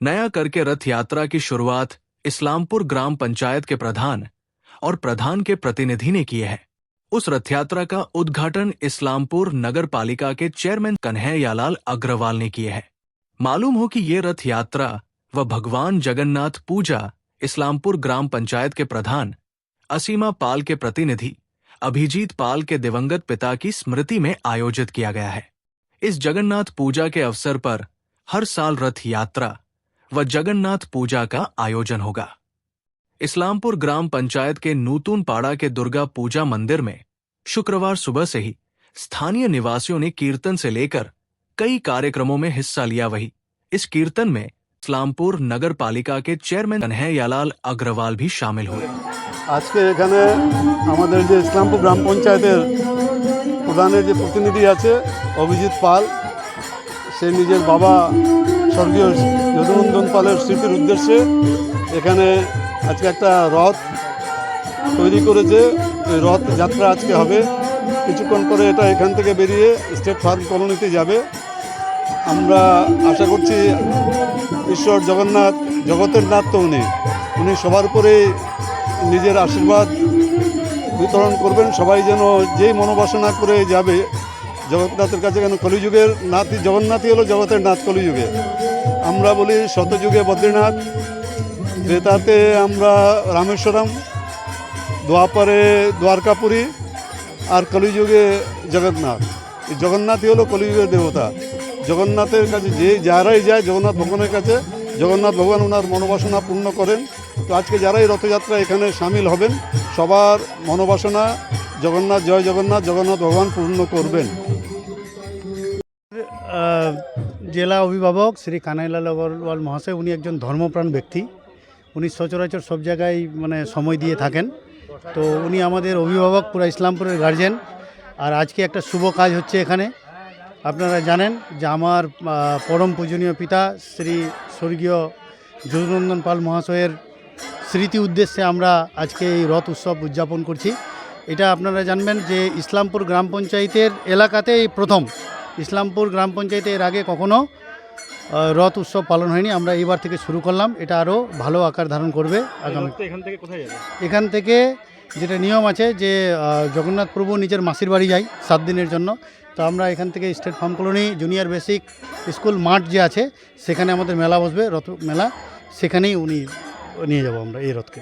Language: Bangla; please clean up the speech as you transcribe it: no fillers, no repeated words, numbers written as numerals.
नया करके रथ यात्रा की शुरुआत इस्लामपुर ग्राम पंचायत के प्रधान और प्रधान के प्रतिनिधि ने किए हैं। उस रथ यात्रा का उद्घाटन इस्लामपुर नगर पालिका के चेयरमैन कन्हैयालाल अग्रवाल ने किए हैं। मालूम हो कि ये रथ यात्रा व भगवान जगन्नाथ पूजा इस्लामपुर ग्राम पंचायत के प्रधान असीमा पाल के प्रतिनिधि अभिजीत पाल के दिवंगत पिता की स्मृति में आयोजित किया गया है। इस जगन्नाथ पूजा के अवसर पर हर साल रथ यात्रा व जगन्नाथ पूजा का आयोजन होगा। इस्लामपुर ग्राम पंचायत के नूतन पाड़ा के दुर्गा पूजा मंदिर में शुक्रवार सुबह से ही स्थानीय निवासियों ने कीर्तन से लेकर कई कार्यक्रमों में हिस्सा लिया। वही इस कीर्तन में इस्लामपुर नगर पालिका के चेयरमैन कन्हैयालाल अग्रवाल भी शामिल हुए। आज के एखाने आमादेर जे इस्लामपुर ग्राम पंचायतेर प्रधानेर जे प्रतिनिधि आछे अभिजीत पाल, से निजेर बाबा स्वर्गीय যদুনন্দন পালের স্মৃতির উদ্দেশ্যে এখানে আজকে একটা রথ তৈরি করেছে। এই রথ যাত্রা আজকে হবে, কিছুক্ষণ পরে এটা এখান থেকে বেরিয়ে স্টেট ফার্ম কলোনিতে যাবে। আমরা আশা করছি ঈশ্বর জগন্নাথ জগতের নাথ তো উনি সবার উপরে নিজের আশীর্বাদ বিতরণ করবেন। সবাই যেন যেই মনোবাসনা করে যাবে জগন্নাথের কাছে, কেন কলিযুগের নাথই জগন্নাথই হলো জগতের নাথ কলিযুগে। আমরা বলি শতযুগে বদ্রীনাথ, ত্রেতাতে আমরা রামেশ্বরম, দ্বাপরে দ্বারকাপুরী, আর কলিযুগে জগন্নাথ। এই জগন্নাথই হলো কলিযুগের দেবতা। জগন্নাথের কাছে যারাই যায় জগন্নাথ ভগবানের কাছে, জগন্নাথ ভগবান ওনার মনোবাসনা পূর্ণ করেন। তো আজকে যারাই রথযাত্রা এখানে সামিল হবেন সবার মনোবাসনা জগন্নাথ জয় জগন্নাথ জগন্নাথ ভগবান পূর্ণ করবেন। জেলা অভিভাবক শ্রী কানাইলাল অগ্রওয়াল মহাশয় উনি একজন ধর্মপ্রাণ ব্যক্তি। উনি সচরাচর সব জায়গায় সময় দিয়ে থাকেন। তো উনি আমাদের অভিভাবক, পুরা ইসলামপুরের গার্জেন। আর আজকে একটা শুভ কাজ হচ্ছে এখানে। আপনারা জানেন যে আমার পরম পূজনীয় পিতা শ্রী স্বর্গীয় যদুনন্দন পাল মহাশয়ের স্মৃতি উদ্দেশ্যে আমরা আজকে এই রথ উৎসব উদযাপন করছি। এটা আপনারা জানবেন যে ইসলামপুর গ্রাম পঞ্চায়েতের এলাকাতে এই প্রথম। ইসলামপুর গ্রাম পঞ্চায়েতে এর আগে কখনো রথ উৎসব পালন হয়নি। আমরা এইবার থেকে শুরু করলাম, এটা আরও ভালো আকার ধারণ করবে আগামী। এখান থেকে কোথায় যাবে? এখান থেকে যেটা নিয়ম আছে যে জগন্নাথ প্রভু নিজের মাসির বাড়ি যায় 7 দিনের জন্য। তো আমরা এখান থেকে state farm colony junior basic school মাঠ যে আছে সেখানে আমাদের মেলা বসবে, রথ মেলা, সেখানেই উনি নিয়ে যাব আমরা এই রথকে।